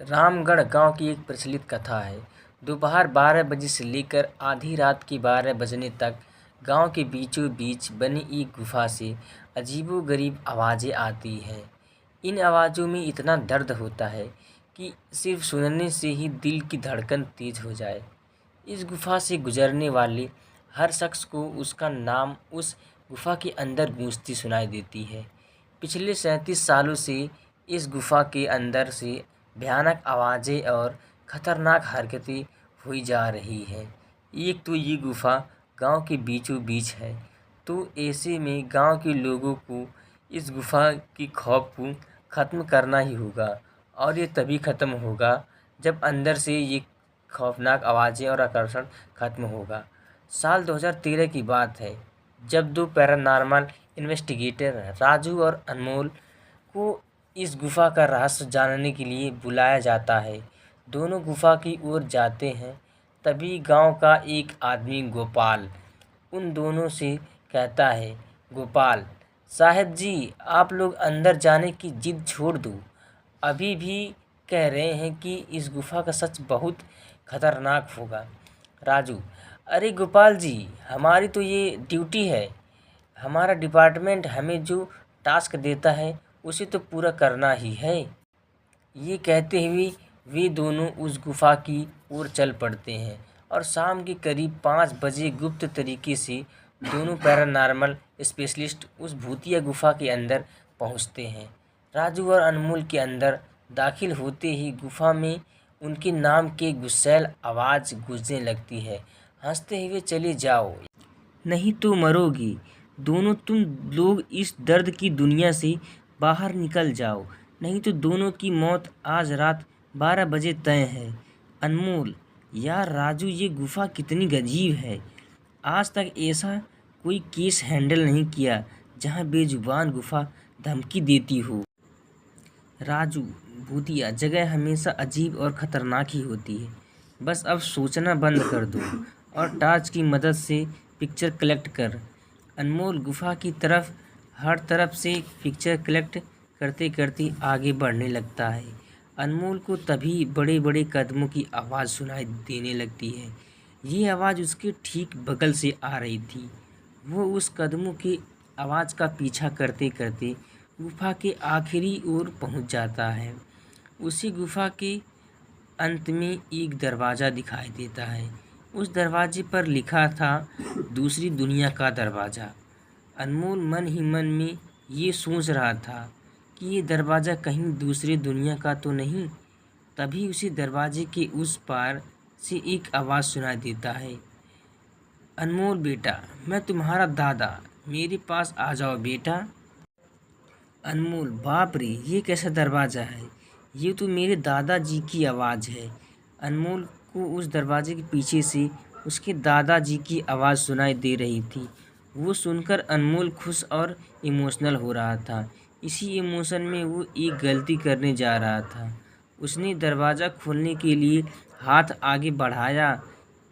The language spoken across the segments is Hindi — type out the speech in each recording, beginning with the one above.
रामगढ़ गांव की एक प्रचलित कथा है। दोपहर 12 बजे से लेकर आधी रात के 12 बजने तक गांव के बीचों बीच बनी एक गुफा से अजीबोगरीब आवाज़ें आती हैं। इन आवाज़ों में इतना दर्द होता है कि सिर्फ सुनने से ही दिल की धड़कन तेज हो जाए। इस गुफा से गुजरने वाले हर शख्स को उसका नाम उस गुफा के अंदर गूंजती सुनाई देती है। पिछले 37 सालों से इस गुफा के अंदर से भयानक आवाज़ें और ख़तरनाक हरकतें हुई जा रही हैं। एक तो ये गुफा गांव के बीचों बीच है, तो ऐसे में गांव के लोगों को इस गुफा की खौफ को ख़त्म करना ही होगा, और ये तभी ख़त्म होगा जब अंदर से ये खौफनाक आवाज़ें और आकर्षण ख़त्म होगा। साल 2013 की बात है, जब दो पैरानॉर्मल इन्वेस्टिगेटर राजू और अनमोल को इस गुफा का रहस्य जानने के लिए बुलाया जाता है। दोनों गुफा की ओर जाते हैं, तभी गांव का एक आदमी गोपाल उन दोनों से कहता है, गोपाल साहब जी, आप लोग अंदर जाने की जिद छोड़ दो। अभी भी कह रहे हैं कि इस गुफा का सच बहुत खतरनाक होगा। राजू, अरे गोपाल जी, हमारी तो ये ड्यूटी है। हमारा डिपार्टमेंट हमें जो टास्क देता है उसे तो पूरा करना ही है। ये कहते हुए वे दोनों उस गुफा की ओर चल पड़ते हैं और शाम के करीब 5 बजे गुप्त तरीके से दोनों पैरानॉर्मल स्पेशलिस्ट उस भूतिया गुफा के अंदर पहुंचते हैं। राजू और अनमोल के अंदर दाखिल होते ही गुफा में उनके नाम के गुस्सैल आवाज़ गूंजने लगती है, हंसते हुए चले जाओ, नहीं तो मरोगी। दोनों तुम लोग इस दर्द की दुनिया से बाहर निकल जाओ, नहीं तो दोनों की मौत आज रात 12 बजे तय है। अनमोल, यार राजू, ये गुफा कितनी अजीब है। आज तक ऐसा कोई केस हैंडल नहीं किया जहां बेजुबान गुफा धमकी देती हो। राजू, भूतिया जगह हमेशा अजीब और ख़तरनाक ही होती है। बस अब सोचना बंद कर दो और टॉर्च की मदद से पिक्चर कलेक्ट कर। अनमोल गुफा की तरफ हर तरफ से पिक्चर कलेक्ट करते करते आगे बढ़ने लगता है। अनमोल को तभी बड़े बड़े कदमों की आवाज़ सुनाई देने लगती है। ये आवाज़ उसके ठीक बगल से आ रही थी। वो उस कदमों की आवाज़ का पीछा करते करते गुफा के आखिरी ओर पहुंच जाता है। उसी गुफा के अंत में एक दरवाज़ा दिखाई देता है। उस दरवाजे पर लिखा था, दूसरी दुनिया का दरवाज़ा। अनमोल मन ही मन में ये सोच रहा था कि ये दरवाज़ा कहीं दूसरी दुनिया का तो नहीं। तभी उसी दरवाजे के उस पार से एक आवाज़ सुनाई देता है, अनमोल बेटा, मैं तुम्हारा दादा, मेरे पास आ जाओ बेटा। अनमोल, बाप रे, ये कैसा दरवाज़ा है। ये तो मेरे दादाजी की आवाज़ है। अनमोल को उस दरवाजे के पीछे से उसके दादाजी की आवाज़ सुनाई दे रही थी। वो सुनकर अनमोल खुश और इमोशनल हो रहा था। इसी इमोशन में वो एक गलती करने जा रहा था। उसने दरवाज़ा खोलने के लिए हाथ आगे बढ़ाया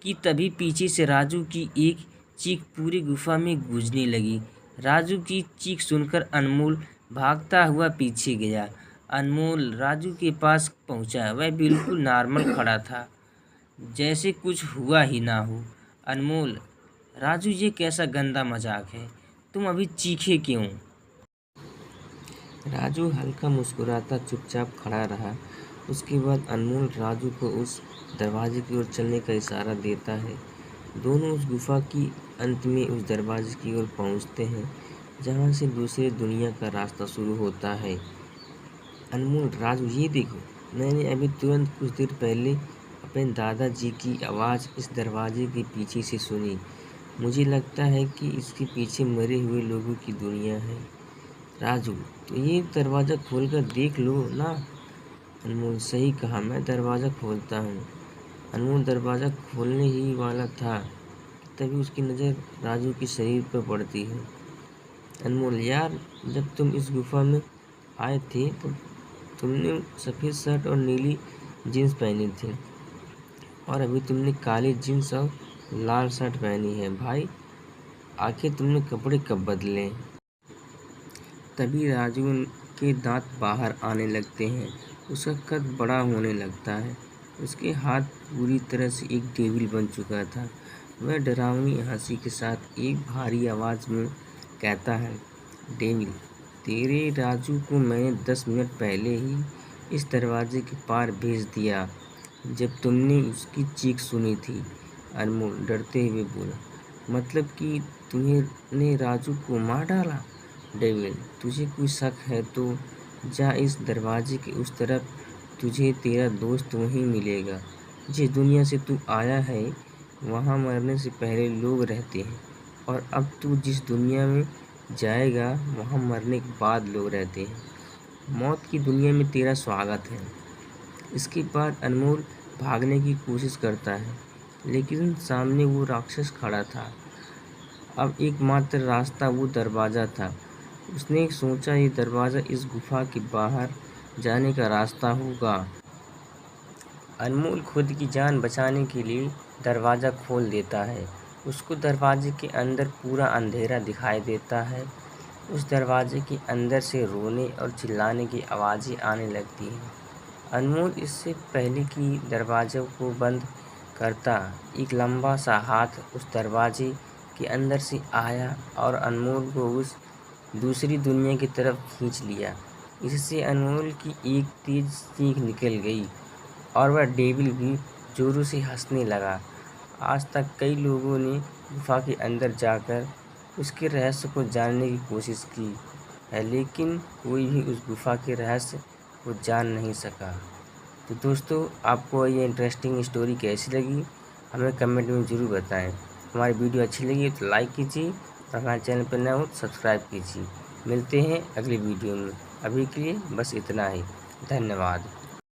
कि तभी पीछे से राजू की एक चीख पूरी गुफा में गूंजने लगी। राजू की चीख सुनकर अनमोल भागता हुआ पीछे गया। अनमोल राजू के पास पहुंचा। वह बिल्कुल नॉर्मल खड़ा था, जैसे कुछ हुआ ही ना हो। अनमोल, राजू, ये कैसा गंदा मजाक है, तुम अभी चीखे क्यों? राजू हल्का मुस्कुराता चुपचाप खड़ा रहा। उसके बाद अनमोल राजू को उस दरवाजे की ओर चलने का इशारा देता है। दोनों उस गुफा की अंत में उस दरवाजे की ओर पहुंचते हैं जहां से दूसरे दुनिया का रास्ता शुरू होता है। अनमोल, राजू, ये देखो, मैंने अभी तुरंत कुछ देर पहले अपने दादाजी की आवाज़ इस दरवाजे के पीछे से सुनी। मुझे लगता है कि इसके पीछे मरे हुए लोगों की दुनिया है। राजू, तो ये दरवाज़ा खोलकर देख लो ना। अनमोल, सही कहा, मैं दरवाज़ा खोलता हूँ। अनमोल दरवाज़ा खोलने ही वाला था तभी उसकी नज़र राजू के शरीर पर पड़ती है। अनमोल, यार, जब तुम इस गुफा में आए थे तो तुमने सफ़ेद शर्ट और नीली जीन्स पहनी थी और अभी तुमने काली जीन्स और लाल शर्ट पहनी है। भाई, आखिर तुमने कपड़े कब बदले? तभी राजू के दांत बाहर आने लगते हैं उसका कद बड़ा होने लगता है। उसके हाथ पूरी तरह से एक डेविल बन चुका था। वह डरावनी हंसी के साथ एक भारी आवाज़ में कहता है, डेविल, तेरे राजू को मैंने 10 मिनट पहले ही इस दरवाजे के पार भेज दिया जब तुमने उसकी चीख सुनी थी। अनमोल डरते हुए बोला, मतलब कि तुमने राजू को मार डाला? डेविल, तुझे कोई शक है तो जा इस दरवाजे के उस तरफ, तुझे तेरा दोस्त वहीं मिलेगा। जिस दुनिया से तू आया है वहाँ मरने से पहले लोग रहते हैं, और अब तू जिस दुनिया में जाएगा वहाँ मरने के बाद लोग रहते हैं। मौत की दुनिया में तेरा स्वागत है। इसके बाद अनमोल भागने की कोशिश करता है, लेकिन सामने वो राक्षस खड़ा था। अब एकमात्र रास्ता वो दरवाज़ा था। उसने सोचा ये दरवाज़ा इस गुफा के बाहर जाने का रास्ता होगा। अनमोल खुद की जान बचाने के लिए दरवाज़ा खोल देता है। उसको दरवाजे के अंदर पूरा अंधेरा दिखाई देता है। उस दरवाजे के अंदर से रोने और चिल्लाने की आवाज़ें आने लगती हैं। अनमोल इससे पहले कि दरवाज़े को बंद करता, एक लंबा सा हाथ उस दरवाजे के अंदर से आया और अनमोल को उस दूसरी दुनिया की तरफ खींच लिया। इससे अनमोल की एक तेज चीख निकल गई और वह डेविल भी जोरों से हंसने लगा। आज तक कई लोगों ने गुफा के अंदर जाकर उसके रहस्य को जानने की कोशिश की है, लेकिन कोई भी उस गुफा के रहस्य को जान नहीं सका। तो दोस्तों, आपको ये इंटरेस्टिंग स्टोरी कैसी लगी हमें कमेंट में ज़रूर बताएं। हमारी वीडियो अच्छी लगी तो लाइक कीजिए और हमारे चैनल पर नए हो तो सब्सक्राइब कीजिए। मिलते हैं अगली वीडियो में। अभी के लिए बस इतना ही। धन्यवाद।